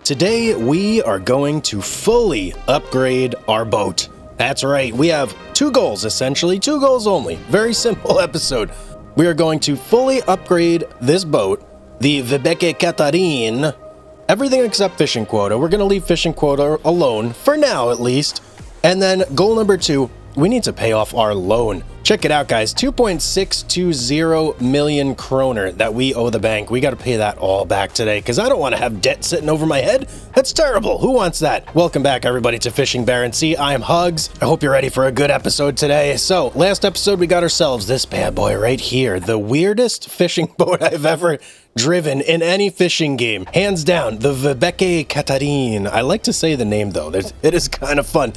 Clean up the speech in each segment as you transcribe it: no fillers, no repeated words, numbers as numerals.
Today, we are going to fully upgrade our boat. That's right, we have two goals, essentially, two goals only. Very simple episode. We are going to fully upgrade this boat, the Vibeke Katarine, everything except fishing quota. We're going to leave fishing quota alone, for now at least. And then goal number 2, we need to pay off our loan. Check it out, guys. 2.620 million kroner that we owe the bank. We got to pay that all back today because I don't want to have debt sitting over my head. That's terrible. Who wants that? Welcome back, everybody, to Fishing Barents. I am Hugs. I hope you're ready for a good episode today. So, last episode, we got ourselves this bad boy right here. The weirdest fishing boat I've ever driven in any fishing game. Hands down, the Vibeke Katarine. I like to say the name, though. It is kind of fun.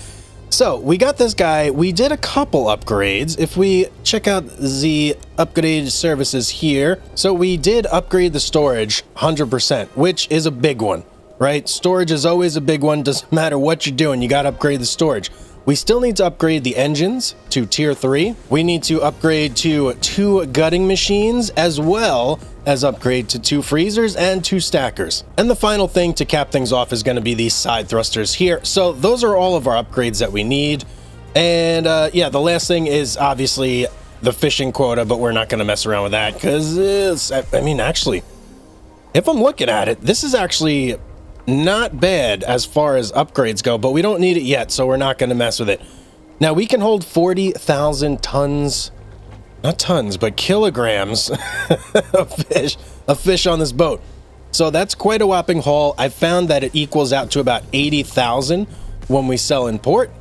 So, we got this guy. We did a couple upgrades. If we check out the upgrade services here, so we did upgrade the storage 100%, which is a big one, right? Storage is always a big one. Doesn't matter what you're doing, you got to upgrade the storage. We still need to upgrade the engines to tier 3. We need to upgrade to 2 gutting machines, as well as upgrade to 2 freezers and 2 stackers. And the final thing to cap things off is going to be these side thrusters here. So those are all of our upgrades that we need. And yeah, the last thing is obviously the fishing quota, but we're not going to mess around with that because I mean, actually, if I'm looking at it, this is actually not bad as far as upgrades go, but we don't need it yet, so we're not going to mess with it. Now, we can hold 40,000 tons, not tons, but kilograms of fish on this boat. So that's quite a whopping haul. I found that it equals out to about 80,000 when we sell in port,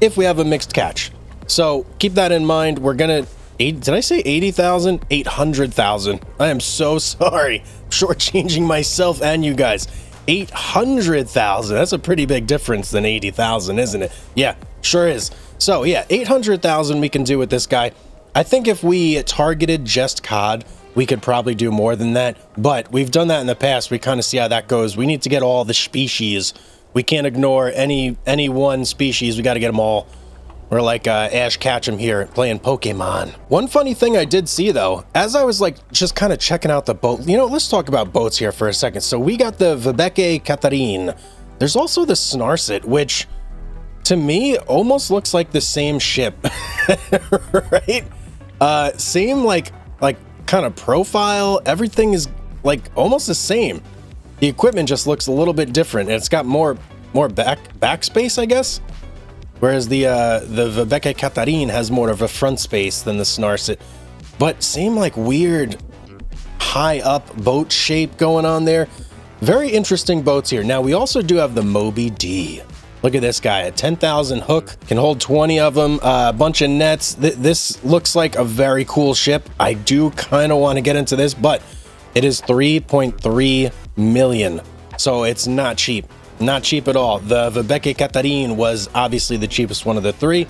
if we have a mixed catch. So keep that in mind. We're going to, did I say 80,000? 800,000. I am so sorry. Shortchanging myself and you guys. 800,000. That's a pretty big difference than 80,000, isn't it? Yeah, sure is. So yeah, 800,000 we can do with this guy. I think if we targeted just cod, we could probably do more than that, but we've done that in the past. We kind of see how that goes. We need to get all the species. We can't ignore any one species. We got to get them all. We're like Ash Ketchum here playing Pokemon. One funny thing I did see, though, as I was like just kind of checking out the boat, you know, let's talk about boats here for a second. So we got the Vibeke Katarine. There's also the Snarset, which to me almost looks like the same ship, right? Same like kind of profile. Everything is like almost the same. The equipment just looks a little bit different. And it's got more backspace, I guess. Whereas the Vibeke Katarine has more of a front space than the Snarset. But same like weird high up boat shape going on there. Very interesting boats here. Now we also do have the Moby D. Look at this guy, a 10,000 hook, can hold 20 of them, a bunch of nets. This looks like a very cool ship. I do kind of want to get into this, but it is 3.3 million. So it's not cheap. Not cheap at all. The Vibeke Katarine was obviously the cheapest one of the 3.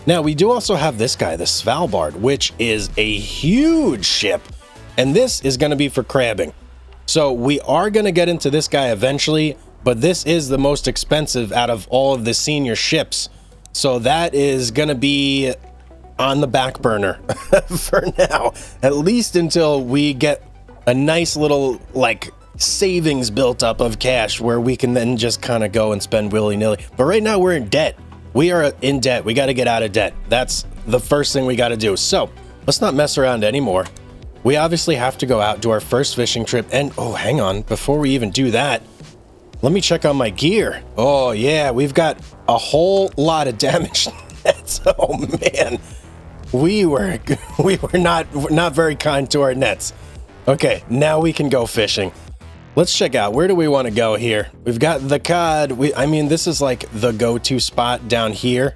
Now, we do also have this guy, the Svalbard, which is a huge ship. And this is going to be for crabbing. So we are going to get into this guy eventually, but this is the most expensive out of all of the senior ships. So that is going to be on the back burner for now, at least until we get a nice little, like, savings built up of cash where we can then just kind of go and spend willy-nilly. But right now we're in debt. We are in debt. We got to get out of debt. That's the first thing we got to do. So let's not mess around anymore. We obviously have to go out, do our first fishing trip. And oh, hang on. Before we even do that, let me check on my gear. Oh yeah, we've got a whole lot of damaged nets. Oh man, we were not very kind to our nets. Okay, now we can go fishing. Let's check out, where do we want to go here? We've got the cod. I mean, this is like the go-to spot down here.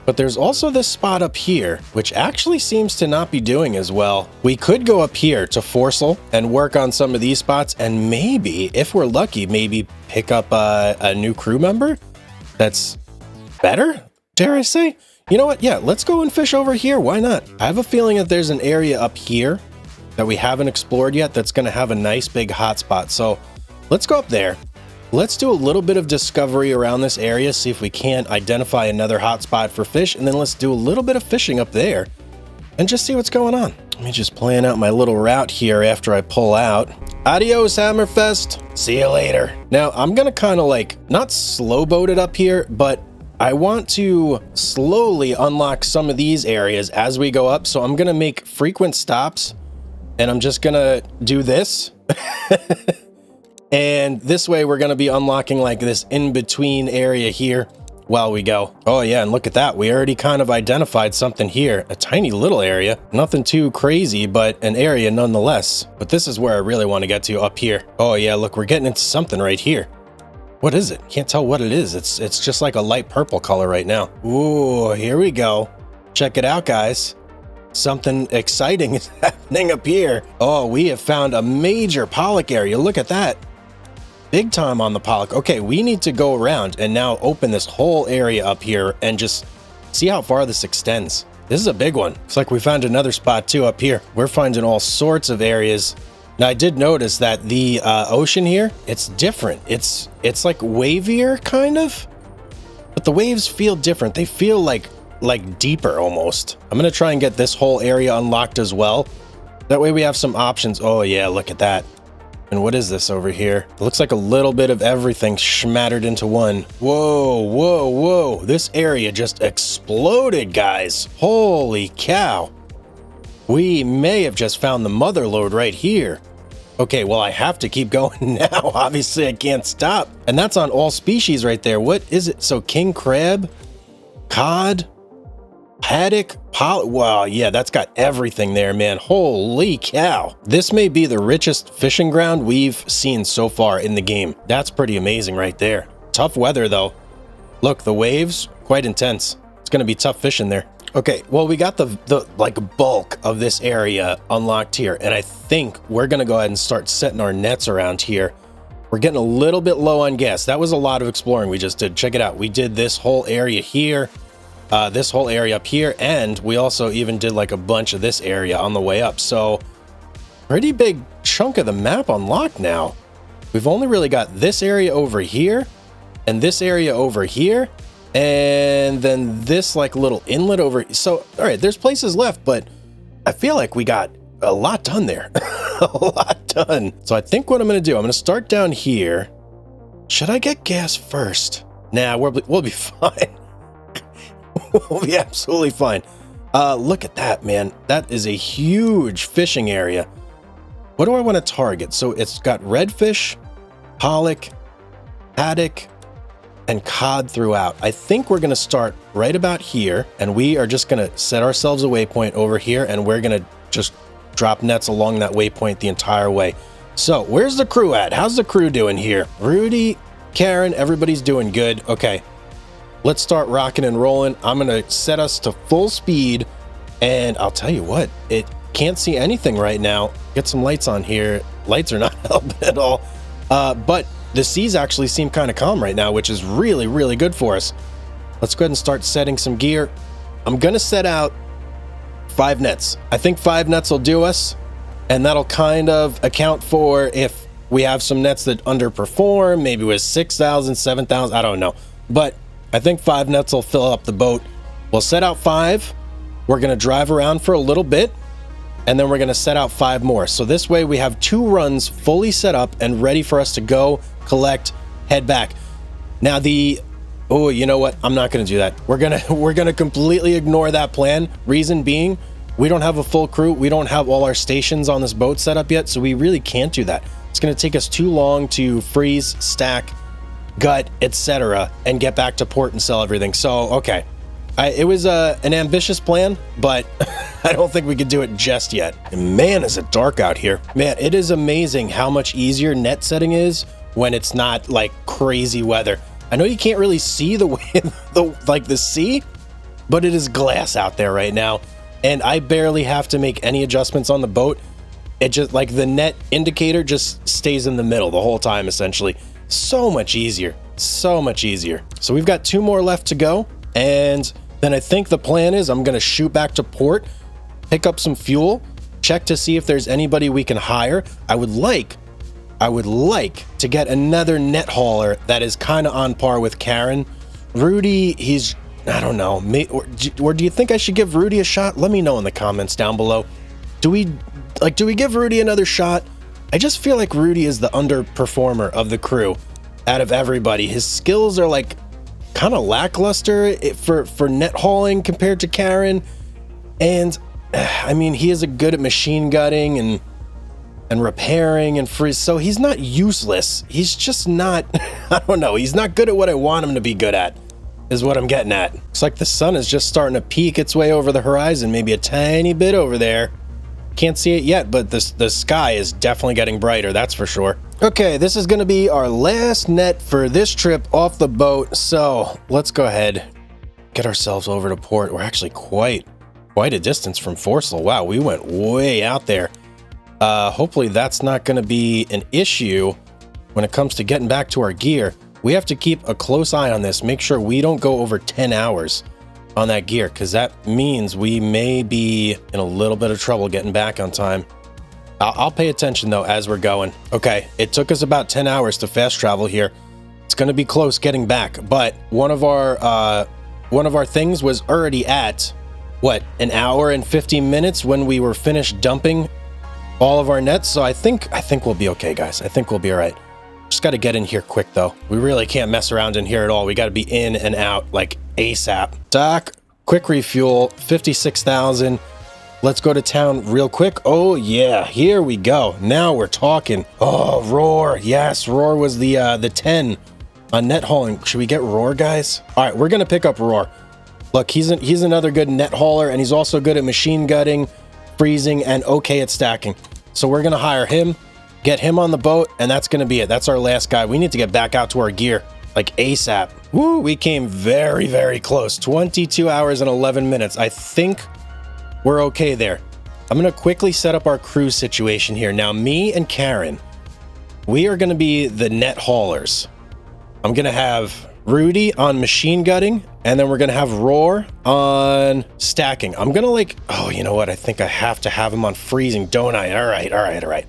But there's also this spot up here, which actually seems to not be doing as well. We could go up here to Forsell and work on some of these spots, and maybe, if we're lucky, maybe pick up a new crew member that's better, dare I say? You know what? Yeah, let's go and fish over here. Why not? I have a feeling that there's an area up here that we haven't explored yet that's going to have a nice big hotspot. So let's go up there. Let's do a little bit of discovery around this area, see if we can't identify another hotspot for fish, and then let's do a little bit of fishing up there and just see what's going on. Let me just plan out my little route here after I pull out. Adios, Hammerfest. See you later. Now, I'm gonna kind of like, not slow boat it up here, but I want to slowly unlock some of these areas as we go up. So I'm gonna make frequent stops, and I'm just gonna do this. And this way we're gonna be unlocking like this in-between area here while we go. Oh yeah, and look at that. We already kind of identified something here. A tiny little area. Nothing too crazy, but an area nonetheless. But this is where I really want to get to, up here. Oh yeah, look, we're getting into something right here. What is it? Can't tell what it is. It's just like a light purple color right now. Ooh, here we go. Check it out, guys. Something exciting is happening up here. Oh, we have found a major Pollock area. Look at that. Big time on the Pollock. Okay, we need to go around and now open this whole area up here and just see how far this extends. This is a big one. It's like we found another spot too up here. We're finding all sorts of areas. Now I did notice that the ocean here, it's different. It's like wavier kind of, but the waves feel different. They feel like deeper almost. I'm gonna try and get this whole area unlocked as well. That way we have some options. Oh yeah, look at that. And what is this over here? It looks like a little bit of everything smattered into one. Whoa, whoa, whoa. This area just exploded, guys. Holy cow. We may have just found the mother lode right here. Okay, well, I have to keep going now. Obviously, I can't stop. And that's on all species right there. What is it? So king crab, cod, haddock, wow, yeah, that's got everything there, man. Holy cow. This may be the richest fishing ground we've seen so far in the game. That's pretty amazing right there. Tough weather, though. Look, the waves, quite intense. It's going to be tough fishing there. Okay, well, we got the like bulk of this area unlocked here, and I think we're going to go ahead and start setting our nets around here. We're getting a little bit low on gas. That was a lot of exploring we just did. Check it out. We did this whole area here. This whole area up here, and we also even did like a bunch of this area on the way up. So pretty big chunk of the map unlocked now. We've only really got this area over here and this area over here, and then this like little inlet over. So all right, there's places left, but I feel like we got a lot done there. A lot done. So I think what I'm gonna do, I'm gonna start down here. Should I get gas first? Nah, we'll be fine. We'll be absolutely fine. Look at that, man. That is a huge fishing area. What do I want to target? So it's got redfish, pollock, haddock, and cod throughout. I think we're going to start right about here, and we are just going to set ourselves a waypoint over here, and we're going to just drop nets along that waypoint the entire way. So where's the crew at? How's the crew doing here? Rudy, Karen, everybody's doing good. Okay. Let's start rocking and rolling. I'm going to set us to full speed, and I'll tell you what, it can't see anything right now. Get some lights on here. Lights are not helping at all. But the seas actually seem kind of calm right now, which is really, really good for us. Let's go ahead and start setting some gear. I'm going to set out 5 nets. I think 5 nets will do us, and that'll kind of account for if we have some nets that underperform, maybe with 6,000, 7,000, I don't know. But I think 5 nets will fill up the boat. We'll set out 5. We're going to drive around for a little bit, and then we're going to set out 5 more. So this way we have 2 runs fully set up and ready for us to go, collect, head back. Now oh, you know what? I'm not going to do that. We're going to completely ignore that plan. Reason being, we don't have a full crew. We don't have all our stations on this boat set up yet, so we really can't do that. It's going to take us too long to freeze, stack, gut, etc., and get back to port and sell everything. So okay, it was an ambitious plan, but I don't think we could do it just yet. And man, is it dark out here. Man, it is amazing how much easier net setting is when it's not like crazy weather. I know you can't really see the sea, but it is glass out there right now, and I barely have to make any adjustments on the boat. It just like the net indicator just stays in the middle the whole time essentially. So much easier, so much easier. So we've got 2 more left to go, and then I think the plan is I'm gonna shoot back to port, pick up some fuel, check to see if there's anybody we can hire. I would like to get another net hauler that is kind of on par with Karen. Rudy, I don't know, or do you think I should give Rudy a shot? Let me know in the comments down below. Do we give Rudy another shot? I just feel like Rudy is the underperformer of the crew out of everybody. His skills are like kind of lackluster for net hauling compared to Karen. And I mean, he is good at machine gutting and repairing and freeze. So he's not useless. He's just not, I don't know. He's not good at what I want him to be good at, is what I'm getting at. Looks like the sun is just starting to peek its way over the horizon, maybe a tiny bit over there. Can't see it yet, but the sky is definitely getting brighter, that's for sure. Okay, this is going to be our last net for this trip off the boat. So let's go ahead, get ourselves over to port. We're actually quite a distance from Forcel. Wow, we went way out there. Hopefully that's not going to be an issue when it comes to getting back to our gear. We have to keep a close eye on this, make sure we don't go over 10 hours on that gear, because that means we may be in a little bit of trouble getting back on time. I'll pay attention though as we're going. Okay, it took us about 10 hours to fast travel here. It's going to be close getting back, but one of our things was already at what, an hour and 50 minutes when we were finished dumping all of our nets. So I think we'll be okay, guys. I think we'll be all right. Just got to get in here quick though. We really can't mess around in here at all. We got to be in and out like ASAP. Doc, quick refuel, 56,000. Let's go to town real quick. Oh yeah, here we go. Now we're talking. Oh, Roar. Yes, Roar was the 10 on net hauling. Should we get Roar, guys? All right, we're going to pick up Roar. Look, he's another good net hauler, and he's also good at machine gutting, freezing, and okay at stacking. So we're going to hire him, get him on the boat, and that's going to be it. That's our last guy. We need to get back out to our gear like ASAP. Woo, we came very, very close. 22 hours and 11 minutes. I think we're okay there. I'm going to quickly set up our crew situation here. Now, me and Karen, we are going to be the net haulers. I'm going to have Rudy on machine gutting, and then we're going to have Roar on stacking. I'm going to oh, you know what? I think I have to have him on freezing, don't I? All right.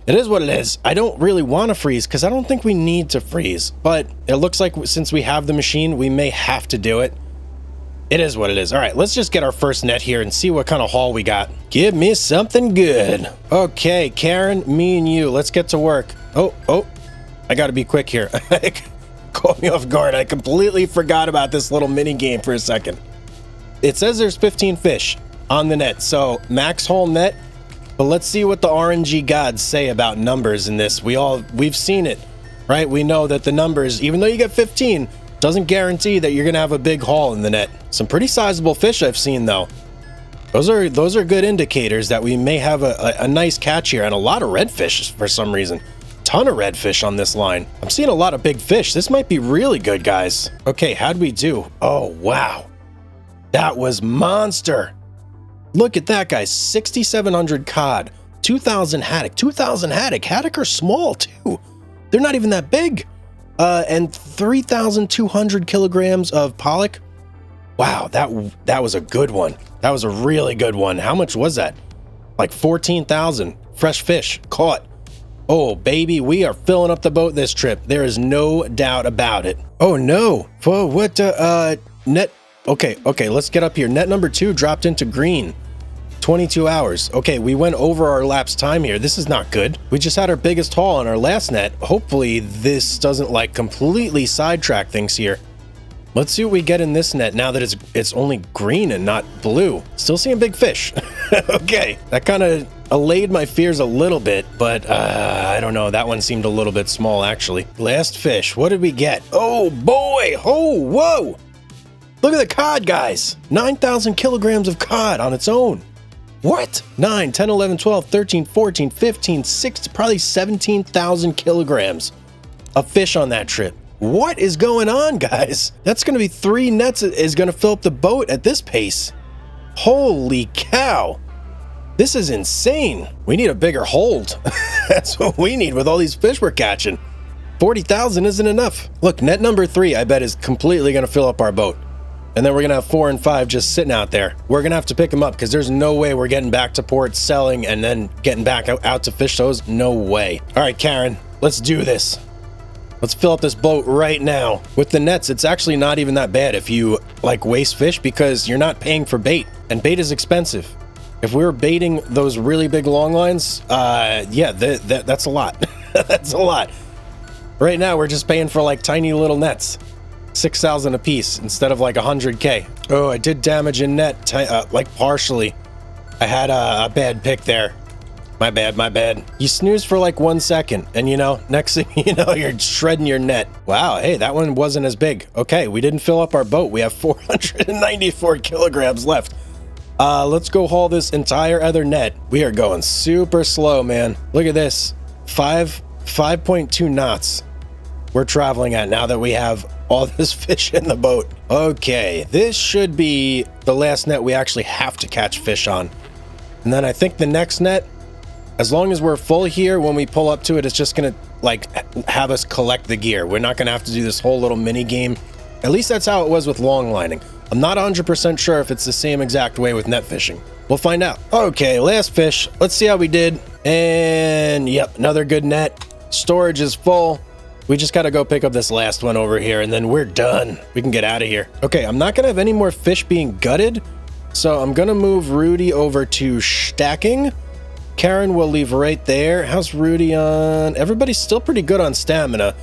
It is what it is. I don't really want to freeze because I don't think we need to freeze, but it looks like since we have the machine, we may have to do it. It is what it is. All right, let's just get our first net here and see what kind of haul we got. Give me something good. Okay, Karen, me and you, let's get to work. Oh, I got to be quick here. Caught me off guard. I completely forgot about this little mini game for a second. It says there's 15 fish on the net, so max haul net. But let's see what the RNG gods say about numbers in this. We've seen it, right? We know that the numbers, even though you get 15, doesn't guarantee that you're gonna have a big haul in the net. Some pretty sizable fish I've seen though. Those are good indicators that we may have a nice catch here, and a lot of redfish for some reason. Ton of redfish on this line. I'm seeing a lot of big fish. This might be really good, guys. Okay, how'd we do? Oh, wow. That was monster. Look at that, guys. 6,700 cod, 2,000 haddock. 2,000 haddock. Haddock are small, too. They're not even that big. And 3,200 kilograms of pollock. Wow, that was a good one. That was a really good one. How much was that? Like 14,000 fresh fish caught. Oh, baby, we are filling up the boat this trip. There is no doubt about it. Oh, no. Whoa, what, net... Okay, let's get up here. Net number 2 dropped into green. 22 hours. Okay, we went over our lapse time here. This is not good. We just had our biggest haul on our last net. Hopefully, this doesn't, completely sidetrack things here. Let's see what we get in this net now that it's only green and not blue. Still seeing big fish. Okay, that kind of allayed my fears a little bit, but I don't know. That one seemed a little bit small, actually. Last fish. What did we get? Oh, boy. Oh, whoa. Look at the cod, guys. 9,000 kilograms of cod on its own. What? 9, 10, 11, 12, 13, 14, 15, 16, probably 17,000 kilograms of fish on that trip. What is going on, guys? That's going to be 3 nets is going to fill up the boat at this pace. Holy cow. This is insane. We need a bigger hold. That's what we need with all these fish we're catching. 40,000 isn't enough. Look, net number 3, I bet, is completely going to fill up our boat. And then we're going to have 4 and 5 just sitting out there. We're going to have to pick them up because there's no way we're getting back to port, selling, and then getting back out to fish those. No way. All right, Karen, let's do this. Let's fill up this boat right now. With the nets, it's actually not even that bad if you waste fish because you're not paying for bait, and bait is expensive. If we were baiting those really big long lines, yeah, that's a lot. That's a lot. Right now, we're just paying for like tiny little nets. 6,000 a piece instead of like 100K. Oh, I did damage in net, like partially. I had a bad pick there. My bad. You snooze for like 1 second, and you know, next thing you know, you're shredding your net. Wow, hey, that one wasn't as big. Okay, we didn't fill up our boat. We have 494 kilograms left. Let's go haul this entire other net. We are going super slow, man. Look at this. 5.2 knots we're traveling at now that we have all this fish in the boat. Okay, this should be the last net we actually have to catch fish on. And then I think the next net, as long as we're full here, when we pull up to it, it's just gonna like have us collect the gear. We're not gonna have to do this whole little mini game. At least that's how it was with long lining. I'm not 100% sure if it's the same exact way with net fishing. We'll find out. Okay, last fish. Let's see how we did. And yep, another good net. Storage is full. We just got to go pick up this last one over here, and then we're done. We can get out of here. Okay, I'm not going to have any more fish being gutted, so I'm going to move Rudy over to stacking. Karen will leave right there. How's Rudy on? Everybody's still pretty good on stamina.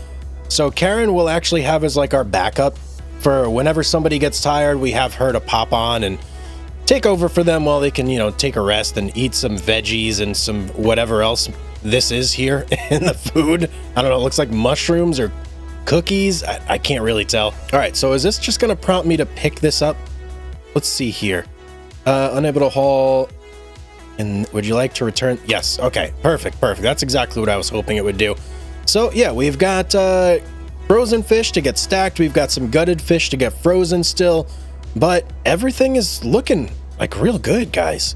So Karen will actually have as like our backup for whenever somebody gets tired. We have her to pop on and take over for them while they can, you know, take a rest and eat some veggies and some whatever else this is here in the food. I don't know, it looks like mushrooms or cookies. I can't really tell. All right, so is this just gonna prompt me to pick this up? Let's see here. Unable to haul. And would you like to return? Yes, okay, perfect. That's exactly what I was hoping it would do. So yeah, we've got frozen fish to get stacked. We've got some gutted fish to get frozen still, but everything is looking like real good, guys.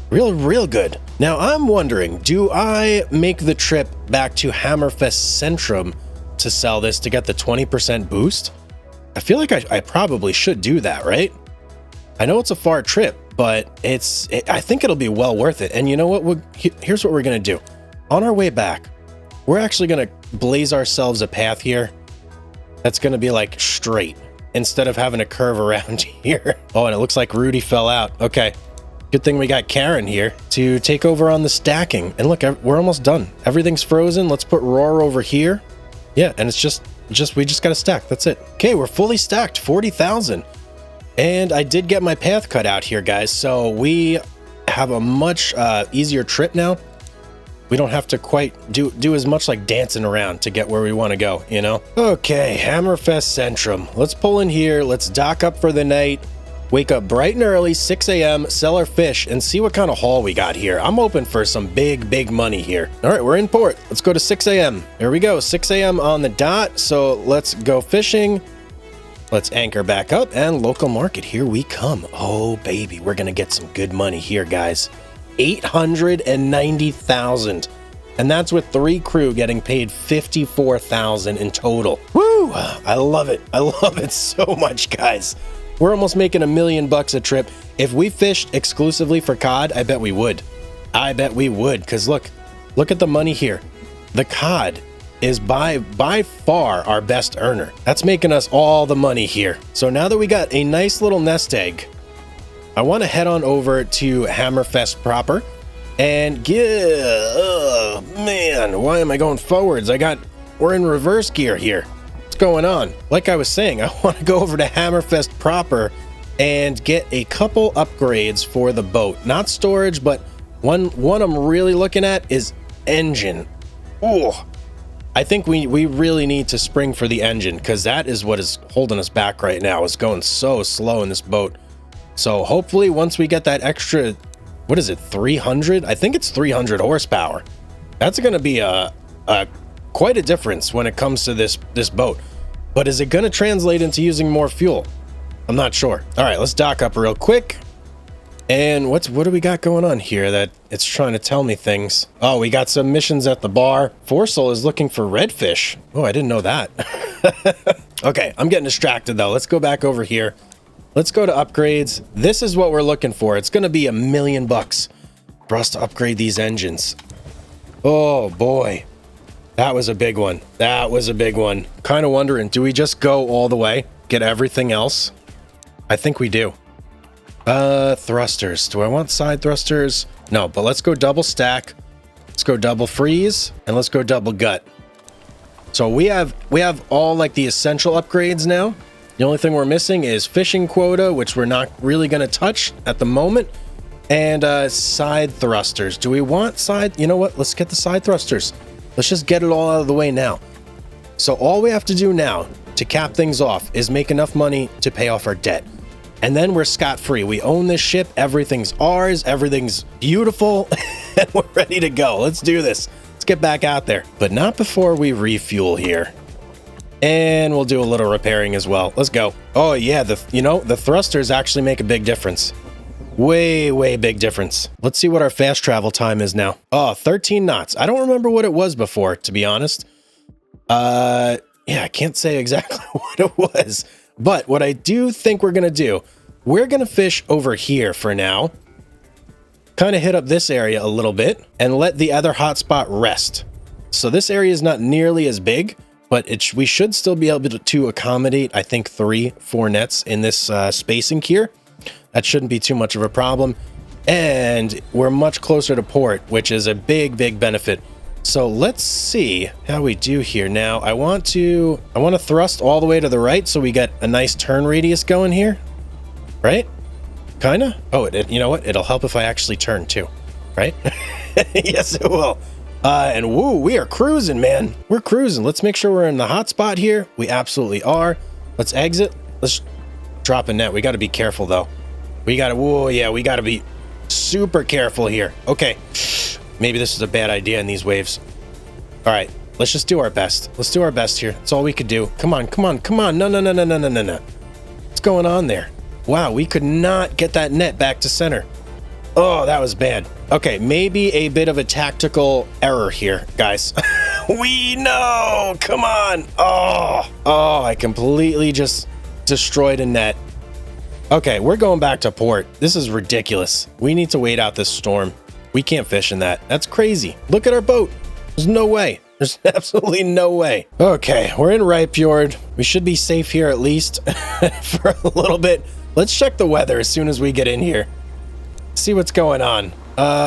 Real good. Now I'm wondering, do I make the trip back to Hammerfest Centrum to sell this to get the 20% boost? I feel like I probably should do that, right? I know it's a far trip, but I think it'll be well worth it. And you know what? Here's what we're gonna do. On our way back, we're actually gonna blaze ourselves a path here that's gonna be like straight instead of having to curve around here. Oh, and it looks like Rudy fell out. Okay. Good thing we got Karen here to take over on the stacking. And look, we're almost done. Everything's frozen. Let's put Roar over here. Yeah, and it's we just got to stack. That's it. Okay, we're fully stacked, 40,000. And I did get my path cut out here, guys. So we have a much easier trip now. We don't have to quite do as much like dancing around to get where we want to go, you know? Okay, Hammerfest Centrum. Let's pull in here. Let's dock up for the night. Wake up bright and early, 6 a.m., sell our fish, and see what kind of haul we got here. I'm hoping for some big money here. All right, we're in port. Let's go to 6 a.m. There we go, 6 a.m. on the dot. So let's go fishing. Let's anchor back up, and local market, here we come. Oh, baby, we're going to get some good money here, guys. 890,000. And that's with 3 crew getting paid 54,000 in total. Woo! I love it. I love it so much, guys. We're almost making $1 million a trip. If we fished exclusively for cod, I bet we would. I bet we would, because look at the money here. The cod is by far our best earner. That's making us all the money here. So now that we got a nice little nest egg, I want to head on over to Hammerfest proper and man, why am I going forwards? We're in reverse gear here. Going on. Like I was saying, I want to go over to Hammerfest proper and get a couple upgrades for the boat. Not storage, but one I'm really looking at is engine. Oh, I think we really need to spring for the engine, because that is what is holding us back right now. It's going so slow in this boat. So hopefully once we get that extra, what is it, 300? I think it's 300 horsepower. That's going to be quite a difference when it comes to this boat. But is it going to translate into using more fuel? I'm not sure. All right, let's dock up real quick. And what do we got going on here that it's trying to tell me things? Oh, we got some missions at the bar. Forcel is looking for redfish. Oh, I didn't know that. Okay, I'm getting distracted though. Let's go back over here. Let's go to upgrades. This is what we're looking for. It's going to be $1 million for us to upgrade these engines. Oh boy. That was a big one. That was a big one. Kind of wondering, do we just go all the way, get everything else? I think we do. Thrusters. Do I want side thrusters? No, but let's go double stack. Let's go double freeze, and let's go double gut. So we have all like the essential upgrades now. The only thing we're missing is fishing quota, which we're not really going to touch at the moment, and side thrusters. Do we want side? You know what? Let's get the side thrusters. Let's just get it all out of the way now. So all we have to do now to cap things off is make enough money to pay off our debt. And then we're scot-free. We own this ship. Everything's ours. Everything's beautiful. And we're ready to go. Let's do this. Let's get back out there. But not before we refuel here. And we'll do a little repairing as well. Let's go. Oh, yeah. The thrusters actually make a big difference. Way, way big difference. Let's see what our fast travel time is now. Oh, 13 knots. I don't remember what it was before, to be honest. Yeah, I can't say exactly what it was. But what I do think we're going to do, we're going to fish over here for now. Kind of hit up this area a little bit and let the other hotspot rest. So this area is not nearly as big, but we should still be able to accommodate, I think, 3-4 nets in this spacing here. That shouldn't be too much of a problem. And we're much closer to port, which is a big, big benefit. So let's see how we do here. Now, I want to thrust all the way to the right so we get a nice turn radius going here. Right? Kinda? Oh, you know what? It'll help if I actually turn too. Right? Yes, it will. And woo, we are cruising, man. We're cruising. Let's make sure we're in the hot spot here. We absolutely are. Let's exit. Let's drop a net. We got to be careful, though. We got to be super careful here. Okay. Maybe this is a bad idea in these waves. All right, let's just do our best. Let's do our best here. That's all we could do. Come on, come on, come on. No. What's going on there? Wow, we could not get that net back to center. Oh, that was bad. Okay, maybe a bit of a tactical error here, guys. We know. Come on. Oh, I completely just destroyed a net. Okay, we're going back to port. This is ridiculous. We need to wait out this storm. We can't fish in that. That's crazy. Look at our boat. There's no way. There's absolutely no way. Okay, we're in Ripefjord. We should be safe here at least for a little bit. Let's check the weather as soon as we get in here. See what's going on.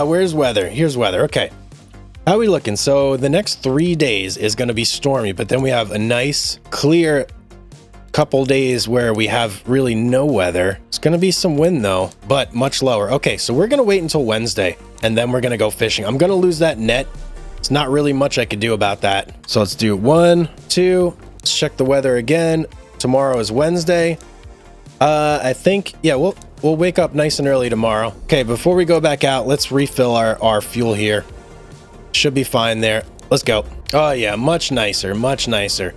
Where's weather? Here's weather. Okay. How are we looking? So the next 3 days is going to be stormy, but then we have a nice, clear couple days where we have really no weather. It's going to be some wind though, but much lower. Okay, so we're going to wait until Wednesday and then we're going to go fishing. I'm going to lose that net. It's not really much I could do about that. So let's do 1, 2. Let's check the weather again. Tomorrow is Wednesday. I think, yeah, we'll wake up nice and early tomorrow. Okay, before we go back out, let's refill our fuel here. Should be fine there. Let's go. Oh yeah, much nicer, much nicer.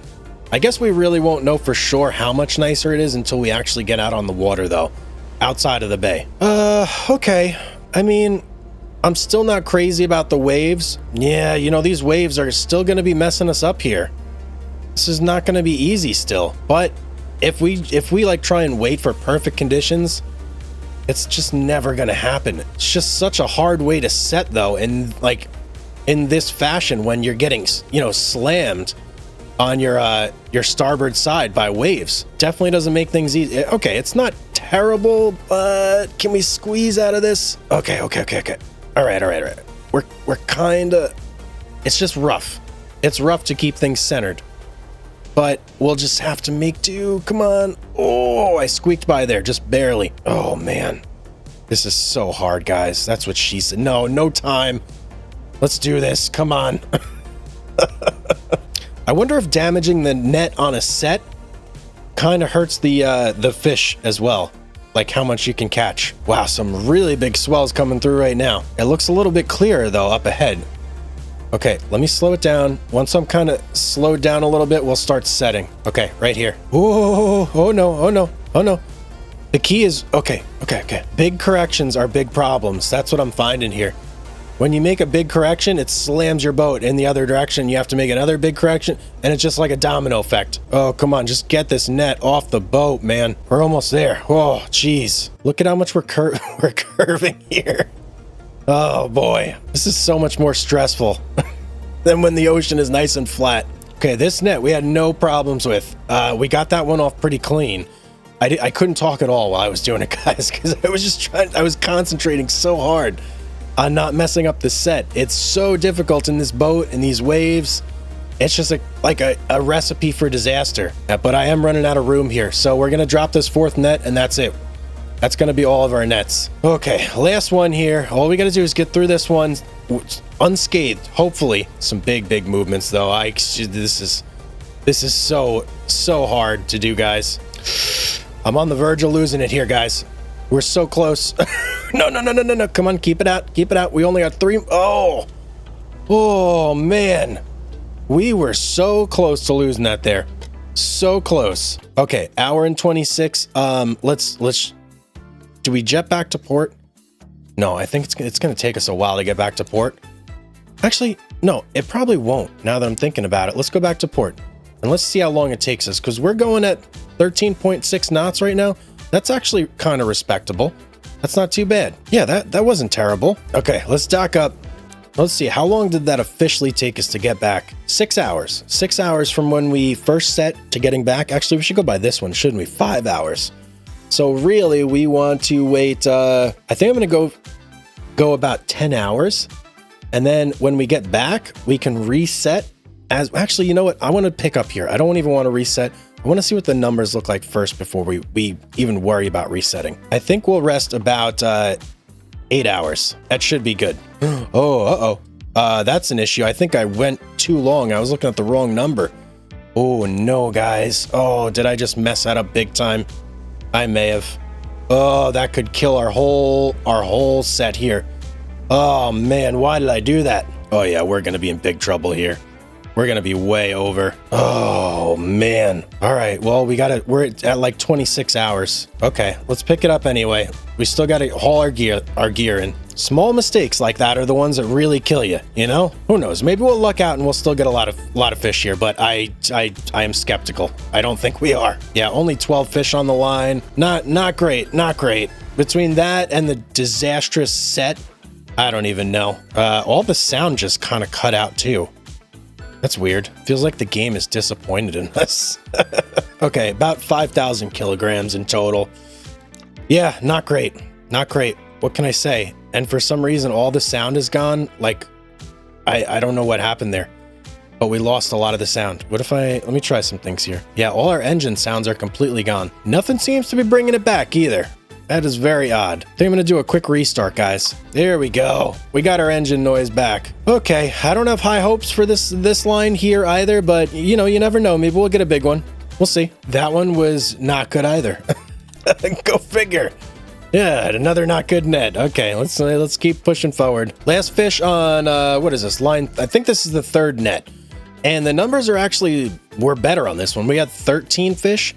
I guess we really won't know for sure how much nicer it is until we actually get out on the water though, outside of the bay. Okay. I mean, I'm still not crazy about the waves. Yeah, you know, these waves are still going to be messing us up here. This is not going to be easy still. But if we like try and wait for perfect conditions, it's just never going to happen. It's just such a hard way to set though, and like in this fashion when you're getting, you know, slammed on your starboard side by waves. Definitely doesn't make things easy. Okay, it's not terrible, but can we squeeze out of this? Okay. All right. We're kind of, it's just rough. It's rough to keep things centered, but we'll just have to make do. Come on. Oh, I squeaked by there, just barely. Oh man, this is so hard, guys. That's what she said. No time. Let's do this. Come on. I wonder if damaging the net on a set kind of hurts the fish as well. Like how much you can catch. Wow, some really big swells coming through right now. It looks a little bit clearer though up ahead. Okay, let me slow it down. Once I'm kind of slowed down a little bit, we'll start setting. Okay, right here. Oh no. The key is, okay. Big corrections are big problems. That's what I'm finding here. When you make a big correction, it slams your boat in the other direction. You have to make another big correction, and it's just like a domino effect. Oh, come on, just get this net off the boat, man. We're almost there. Oh, jeez. Look at how much we're curving here. Oh, boy. This is so much more stressful than when the ocean is nice and flat. Okay, this net we had no problems with. We got that one off pretty clean. I couldn't talk at all while I was doing it, guys, because I was concentrating so hard on not messing up the set. It's so difficult in this boat and these waves. It's just like a recipe for disaster. But I am running out of room here, so we're gonna drop this 4th net, and that's it. That's gonna be all of our nets. Okay, last one here. All we gotta do is get through this one unscathed. Hopefully, some big movements though. This is so hard to do, guys. I'm on the verge of losing it here, guys. We're so close. No. Come on, keep it out. Keep it out. We only got 3. Oh, man. We were so close to losing that there. So close. Okay, hour and 26. Let's. Do we jet back to port? No, I think it's going to take us a while to get back to port. Actually, no, it probably won't. Now that I'm thinking about it, let's go back to port. And let's see how long it takes us, because we're going at 13.6 knots right now. That's actually kind of respectable. That's not too bad. Yeah, that wasn't terrible. Okay, let's dock up. Let's see, how long did that officially take us to get back? 6 hours. 6 hours from when we first set to getting back. Actually, we should go by this one, shouldn't we? 5 hours. So really, we want to wait, I think I'm going to go about 10 hours. And then when we get back, we can reset. Actually, you know what? I want to pick up here. I don't even want to reset. I want to see what the numbers look like first before we even worry about resetting. I think we'll rest about 8 hours. That should be good. That's an issue. I think I went too long. I was looking at the wrong number. Oh, no, guys. Oh, did I just mess that up big time? I may have. Oh, that could kill our whole set here. Oh, man, why did I do that? Oh, yeah, we're going to be in big trouble here. We're going to be way over. Oh, man. All right, well, we're at like 26 hours. Okay, let's pick it up anyway. We still got to haul our gear in. Small mistakes like that are the ones that really kill you, you know? Who knows? Maybe we'll luck out and we'll still get a lot of fish here, but I am skeptical. I don't think we are. Yeah, only 12 fish on the line. Not great. Between that and the disastrous set, I don't even know. All the sound just kind of cut out too. That's weird. Feels like the game is disappointed in us. Okay, about 5,000 kilograms in total. Yeah, not great. What can I say? And for some reason, all the sound is gone. Like, I don't know what happened there, but we lost a lot of the sound. Let me try some things here. Yeah, all our engine sounds are completely gone. Nothing seems to be bringing it back either. That is very odd. I think I'm going to do a quick restart, guys. There we go. We got our engine noise back. Okay, I don't have high hopes for this line here either, but you know, you never know. Maybe we'll get a big one. We'll see. That one was not good either. Go figure. Yeah, another not good net. Okay, let's keep pushing forward. Last fish on, what is this, line? I think this is the 3rd net. And the numbers were better on this one. We had 13 fish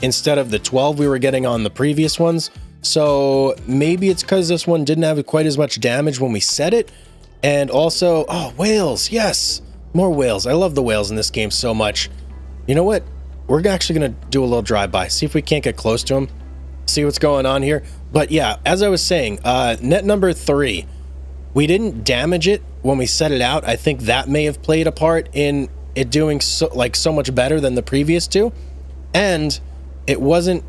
instead of the 12 we were getting on the previous ones. So maybe it's because this one didn't have quite as much damage when we set it. And also, oh, whales, yes, more whales. I love the whales in this game so much. You know what? We're actually going to do a little drive-by, see if we can't get close to them, see what's going on here. But yeah, as I was saying, net number 3, we didn't damage it when we set it out. I think that may have played a part in it doing so much better than the previous 2. And it wasn't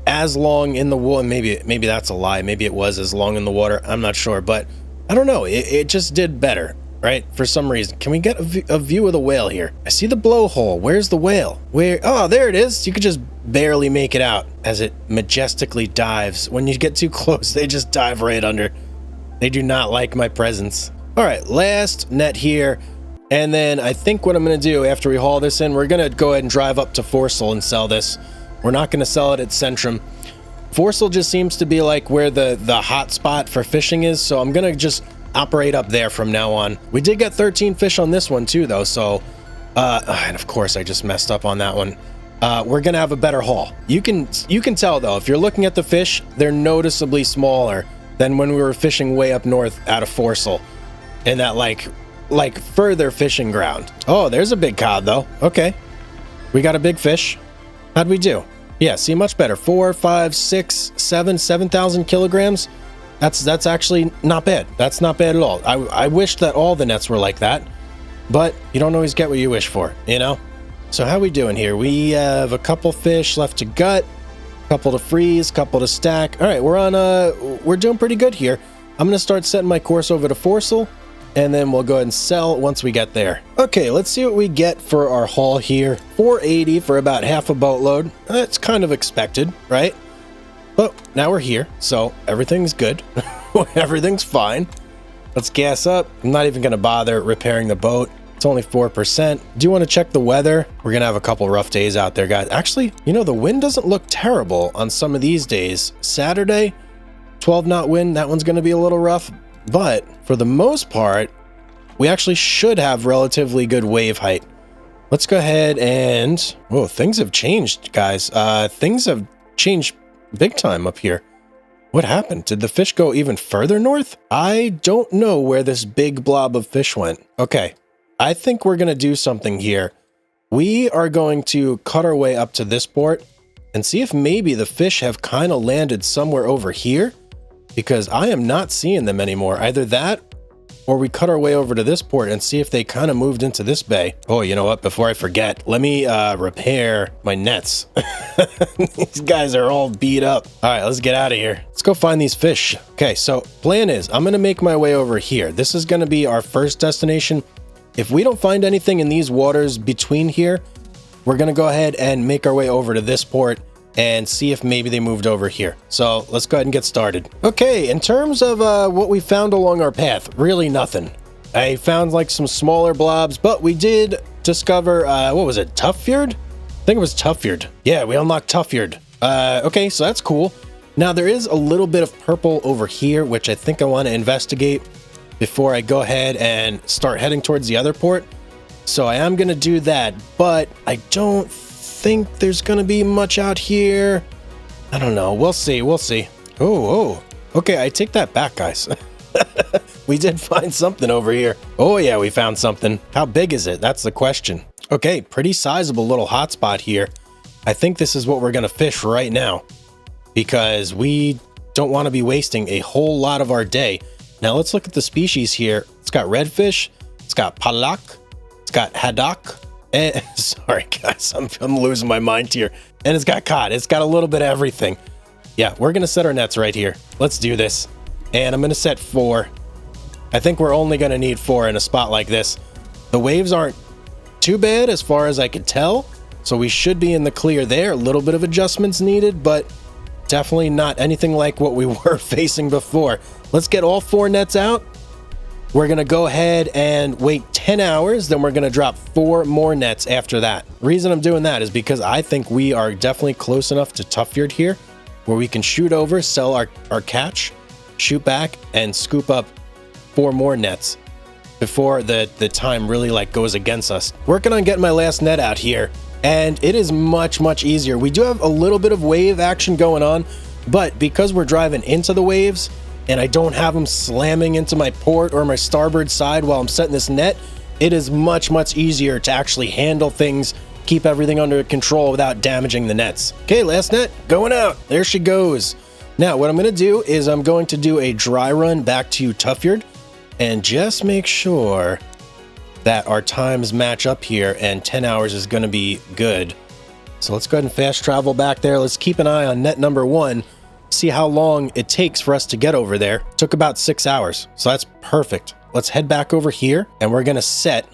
as long in the water. Maybe that's a lie. Maybe it was as long in the water. I'm not sure, but I don't know. It just did better, right? For some reason. Can we get a view of the whale here? I see the blowhole. Where's the whale? Oh, there it is. You could just barely make it out as it majestically dives. When you get too close, they just dive right under. They do not like my presence. All right, last net here. And then I think what I'm going to do after we haul this in, we're going to go ahead and drive up to Forsell and sell this. We're not going to sell it at Centrum. Forsell just seems to be like where the hot spot for fishing is, so I'm going to just operate up there from now on. We did get 13 fish on this one too, though, so... and of course, I just messed up on that one. We're going to have a better haul. You can tell, though, if you're looking at the fish, they're noticeably smaller than when we were fishing way up north out of Forsell in that, like further fishing ground. Oh, there's a big cod, though. Okay. We got a big fish. How'd we do? Yeah, see, much better. 4, 5, 6, 7,000 kilograms. That's actually not bad. That's not bad at all. I wish that all the nets were like that, but you don't always get what you wish for, you know? So how we doing here? We have a couple fish left to gut. Couple to freeze, couple to stack. All right, we're doing pretty good here. I'm gonna start setting my course over to Forcel, and then we'll go ahead and sell once we get there. Okay, let's see what we get for our haul here. 480 for about half a boatload. That's kind of expected, right? But now we're here, so everything's good. Everything's fine. Let's gas up. I'm not even gonna bother repairing the boat. It's only 4%. Do you want to check the weather? We're gonna have a couple rough days out there, guys. Actually, you know, the wind doesn't look terrible on some of these days. Saturday, 12 knot wind, that one's gonna be a little rough, but for the most part, we actually should have relatively good wave height. Let's go ahead and, oh, things have changed, guys. Things have changed big time up here. What happened? Did the fish go even further north? I don't know where this big blob of fish went. Okay. I think we're going to do something here. We are going to cut our way up to this port and see if maybe the fish have kind of landed somewhere over here, because I am not seeing them anymore. Either that, or we cut our way over to this port and see if they kind of moved into this bay. Oh, you know what? Before I forget, let me repair my nets. These guys are all beat up. All right, let's get out of here. Let's go find these fish. Okay, so plan is I'm going to make my way over here. This is going to be our first destination. If we don't find anything in these waters between here, we're going to go ahead and make our way over to this port and see if maybe they moved over here. So let's go ahead and get started. Okay, in terms of what we found along our path, really nothing. I found like some smaller blobs, but we did discover, what was it, Tuffjord? I think it was Tuffjord. Yeah, we unlocked Tuffjord. Okay, so that's cool. Now there is a little bit of purple over here, which I think I want to investigate before I go ahead and start heading towards the other port. So I am going to do that, but I don't think there's going to be much out here. I don't know. We'll see. We'll see. Oh. Okay, I take that back, guys. We did find something over here. Oh yeah, we found something. How big is it? That's the question. Okay, pretty sizable little hotspot here. I think this is what we're going to fish right now, because we don't want to be wasting a whole lot of our day. Now let's look at the species here. It's got redfish, it's got Pollock, it's got haddock, and sorry guys, I'm losing my mind here. And it's got cod. It's got a little bit of everything. Yeah, we're gonna set our nets right here. Let's do this. And I'm gonna set 4. I think we're only gonna need 4 in a spot like this. The waves aren't too bad as far as I can tell, so we should be in the clear there. A little bit of adjustments needed, but definitely not anything like what we were facing before. Let's get all 4 nets out. We're going to go ahead and wait 10 hours. Then we're going to drop 4 more nets after that. The reason I'm doing that is because I think we are definitely close enough to Tuffjord here where we can shoot over, sell our catch, shoot back, and scoop up 4 more nets before the time really like goes against us. Working on getting my last net out here, and it is much easier. We do have a little bit of wave action going on, but because we're driving into the waves and I don't have them slamming into my port or my starboard side while I'm setting this net, it is much easier to actually handle things, keep everything under control without damaging the nets. Okay, last net going out. There she goes. Now what I'm going to do is I'm going to do a dry run back to Tuffjord and just make sure that our times match up here, and 10 hours is going to be good. So let's go ahead and fast travel back there. Let's keep an eye on net number 1, see how long it takes for us to get over there. Took about 6 hours, so that's perfect. Let's head back over here, and we're going to set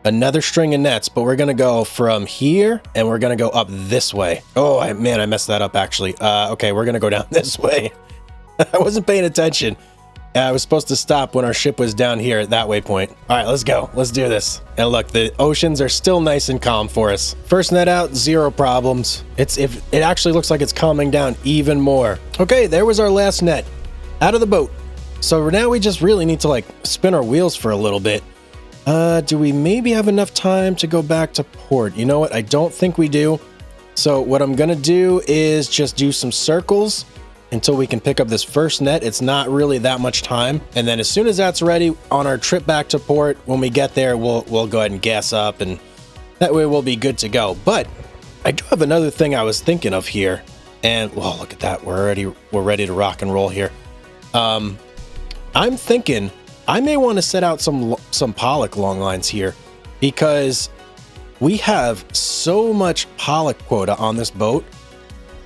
another string of nets, but we're going to go from here, and we're going to go up this way. Oh, man, I messed that up, actually. Okay, we're going to go down this way. I wasn't paying attention. I was supposed to stop when our ship was down here at that waypoint. All right, let's go. Let's do this. And look, the oceans are still nice and calm for us. First net out, 0 problems. It actually looks like it's calming down even more. Okay, there was our last net. Out of the boat. So now we just really need to like spin our wheels for a little bit. Do we maybe have enough time to go back to port? You know what? I don't think we do. So what I'm gonna do is just do some circles until we can pick up this first net. It's not really that much time. And then as soon as that's ready, on our trip back to port, when we get there, we'll go ahead and gas up, and that way we'll be good to go. But I do have another thing I was thinking of here. And, well, look at that. We're ready to rock and roll here. I'm thinking I may want to set out some Pollock long lines here, because we have so much Pollock quota on this boat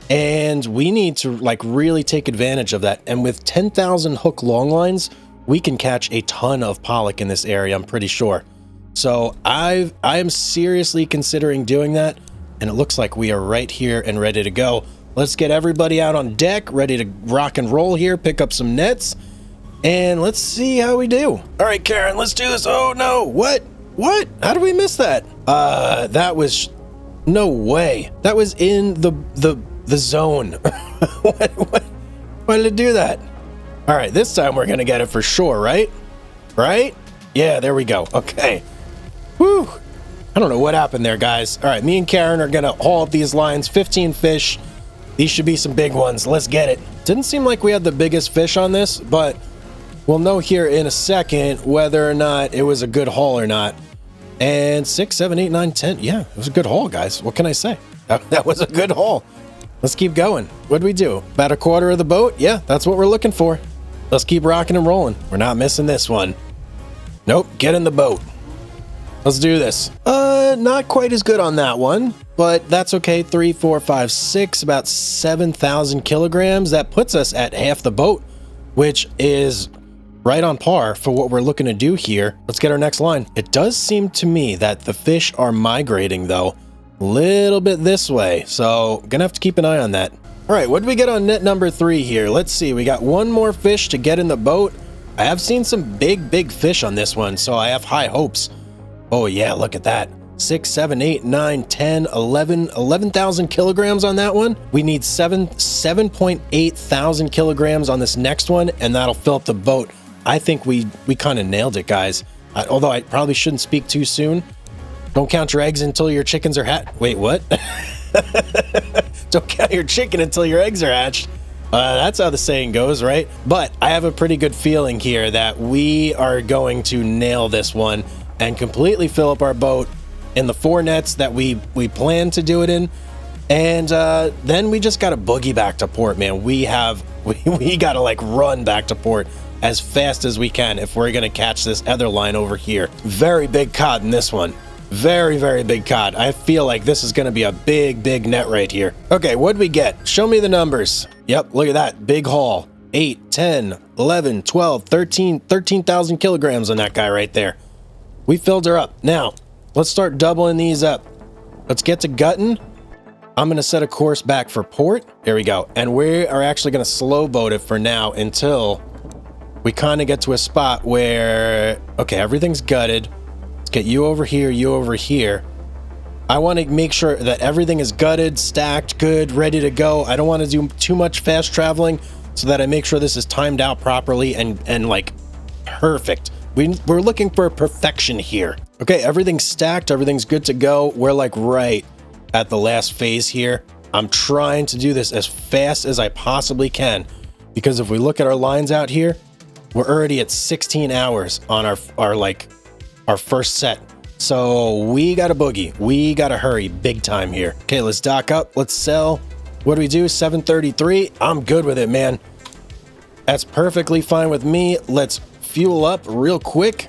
And we need to like really take advantage of that. And with 10,000 hook long lines, we can catch a ton of pollock in this area, I'm pretty sure. So I am seriously considering doing that. And it looks like we are right here and ready to go. Let's get everybody out on deck, ready to rock and roll here, pick up some nets, and let's see how we do. All right, Karen, let's do this. Oh no, what? How did we miss that? That was, no way. That was in the zone. Why did it do that? All right, this time we're gonna get it for sure, right? Right? Yeah, there we go. Okay. Whew. I don't know what happened there, guys. All right, me and Karen are gonna haul up these lines, 15 fish. These should be some big ones. Let's get it. Didn't seem like we had the biggest fish on this, but we'll know here in a second whether or not it was a good haul or not. And 6, 7, 8, 9, 10. Yeah, it was a good haul, guys. What can I say? That was a good haul. Let's keep going. What'd we do? About a quarter of the boat? Yeah, that's what we're looking for. Let's keep rocking and rolling. We're not missing this one. Nope, get in the boat. Let's do this. Not quite as good on that one, but that's okay. 3, 4, 5, 6, about 7,000 kilograms. That puts us at half the boat, which is right on par for what we're looking to do here. Let's get our next line. It does seem to me that the fish are migrating though, a little bit this way. So gonna have to keep an eye on that. All right, what did we get on net number 3 here? Let's see, we got one more fish to get in the boat. I have seen some big fish on this one, so I have high hopes. Oh yeah, look at that. 6, 7, 8, 9, 10, 11,000 kilograms on that one. We need 7.8 thousand kilograms on this next one, and that'll fill up the boat. I think we kind of nailed it, guys. Although I probably shouldn't speak too soon. Don't count your eggs until your chickens are hatched. Wait, what? Don't count your chicken until your eggs are hatched. That's how the saying goes, right? But I have a pretty good feeling here that we are going to nail this one and completely fill up our boat in the 4 nets that we plan to do it in. And then we just got to boogie back to port, man. We got to like run back to port as fast as we can if we're going to catch this other line over here. Very big cod in this one. Very big cod. I feel like this is going to be a big net right here. Okay, what'd we get? Show me the numbers. Yep, look at that. Big haul. 8, 10, 11, 12, 13,000 kilograms on that guy right there. We filled her up. Now, let's start doubling these up. Let's get to gutting. I'm going to set a course back for port. There we go. And we are actually going to slow boat it for now until we kind of get to a spot where, okay, everything's gutted. Let's get you over here, you over here. I want to make sure that everything is gutted, stacked, good, ready to go. I don't want to do too much fast traveling so that I make sure this is timed out properly and like perfect. We're looking for perfection here. Okay, everything's stacked, everything's good to go. We're like right at the last phase here. I'm trying to do this as fast as I possibly can because if we look at our lines out here, we're already at 16 hours on our first set. So we got to boogie. We got to hurry big time here. Okay, let's dock up. Let's sell. What do we do? 733. I'm good with it, man. That's perfectly fine with me. Let's fuel up real quick.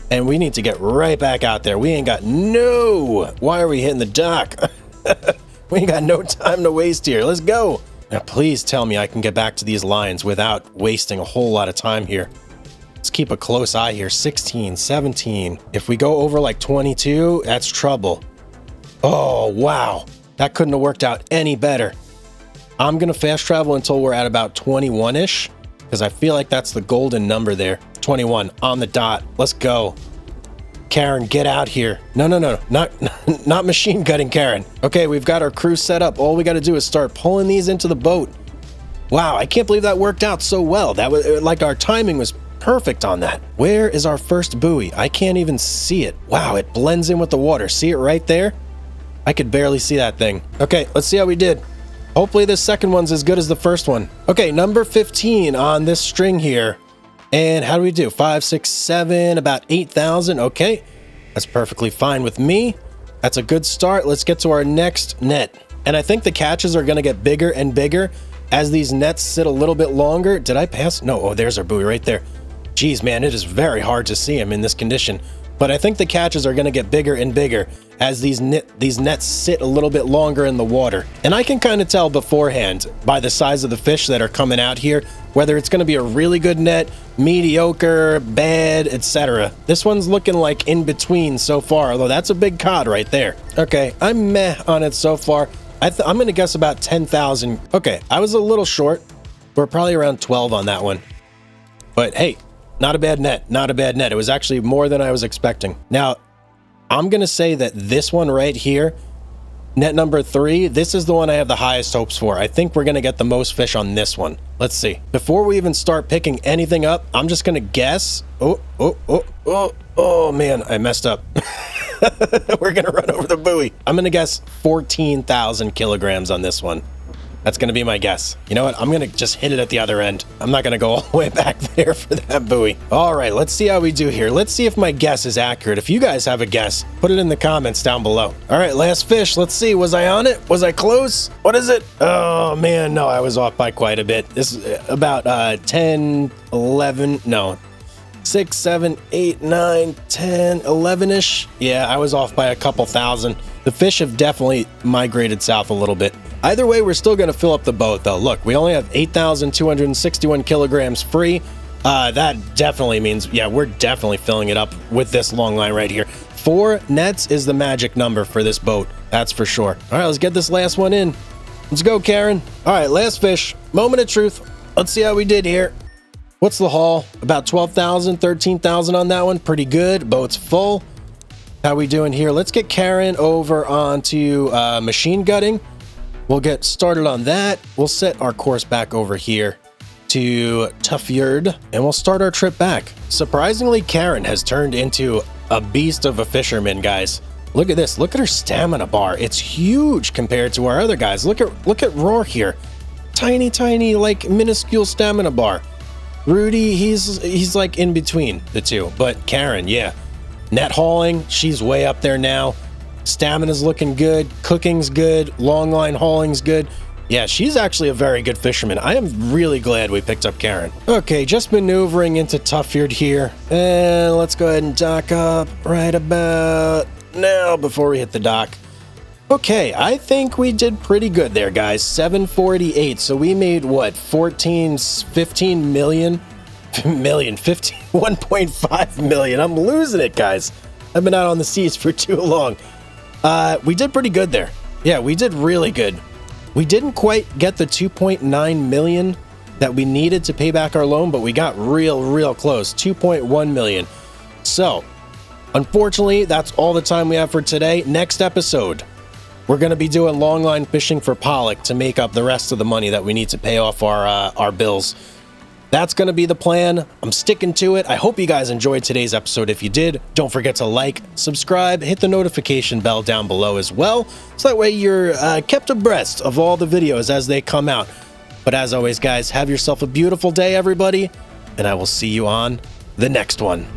And we need to get right back out there. We ain't got why are we hitting the dock? We ain't got no time to waste here. Let's go. Now, please tell me I can get back to these lines without wasting a whole lot of time here. Let's keep a close eye here. 16, 17. If we go over like 22, that's trouble. Oh, wow. That couldn't have worked out any better. I'm going to fast travel until we're at about 21-ish because I feel like that's the golden number there. 21 on the dot. Let's go. Karen, get out here. No. Not machine gutting Karen. Okay, we've got our crew set up. All we got to do is start pulling these into the boat. Wow, I can't believe that worked out so well. That was like our timing was perfect on that. Where is our first buoy? I can't even see it. Wow, it blends in with the water. See it right there? I could barely see that thing. Okay, let's see how we did. Hopefully this second one's as good as the first one. Okay, number 15 on this string here. And how do we do? 5, 6, 7, about 8,000. Okay, that's perfectly fine with me. That's a good start. Let's get to our next net. And I think the catches are going to get bigger and bigger as these nets sit a little bit longer. Did I pass? No. Oh, there's our buoy right there. Geez, man, it is very hard to see him in this condition. but I think the catches are going to get bigger and bigger as these nets sit a little bit longer in the water. And I can kind of tell beforehand by the size of the fish that are coming out here whether it's going to be a really good net, mediocre, bad, etc. This one's looking like in between so far, although that's a big cod right there. Okay, I'm meh on it so far. I'm going to guess about 10,000. Okay, I was a little short. We're probably around 12 on that one. But hey, not a bad net, not a bad net. It was actually more than I was expecting. Now, I'm going to say that this one right here, net number 3, this is the one I have the highest hopes for. I think we're going to get the most fish on this one. Let's see. Before we even start picking anything up, I'm just going to guess. Oh, man, I messed up. We're going to run over the buoy. I'm going to guess 14,000 kilograms on this one. That's going to be my guess. You know what? I'm going to just hit it at the other end. I'm not going to go all the way back there for that buoy. All right, let's see how we do here. Let's see if my guess is accurate. If you guys have a guess, put it in the comments down below. All right, last fish. Let's see. Was I on it? Was I close? What is it? Oh, man. No, I was off by quite a bit. This is about 10, 11. No. 6, 7, 8, 9, 10, 11-ish. Yeah, I was off by a couple thousand. The fish have definitely migrated south a little bit. Either way, we're still going to fill up the boat, though. Look, we only have 8,261 kilograms free. That definitely means, yeah, we're definitely filling it up with this long line right here. 4 nets is the magic number for this boat. That's for sure. All right, let's get this last one in. Let's go, Karen. All right, last fish. Moment of truth. Let's see how we did here. What's the haul? About 12,000, 13,000 on that one. Pretty good. Boat's full. How we doing here? Let's get Karen over onto machine gutting. We'll get started on that. We'll set our course back over here to Tufyard, and we'll start our trip back. Surprisingly, Karen has turned into a beast of a fisherman, guys. Look at this. Look at her stamina bar. It's huge compared to our other guys. Look at Roar here. Tiny, like minuscule stamina bar. Rudy, he's like in between the two. But Karen, yeah. Net hauling, she's way up there now. Stamina's looking good. Cooking's good. Long line hauling's good. Yeah, she's actually a very good fisherman. I am really glad we picked up Karen. Okay, just maneuvering into Tufyard here. And let's go ahead and dock up right about now before we hit the dock. Okay, I think we did pretty good there, guys. 748. So we made what? 15 million? 1.5 million. I'm losing it, guys. I've been out on the seas for too long. We did pretty good there. Yeah, we did really good. We didn't quite get the 2.9 million that we needed to pay back our loan, but we got real close. 2.1 million. So, unfortunately, that's all the time we have for today. Next episode, we're going to be doing longline fishing for Pollock to make up the rest of the money that we need to pay off our bills. That's going to be the plan. I'm sticking to it. I hope you guys enjoyed today's episode. If you did, don't forget to like, subscribe, hit the notification bell down below as well, so that way you're kept abreast of all the videos as they come out. But as always, guys, have yourself a beautiful day, everybody, and I will see you on the next one.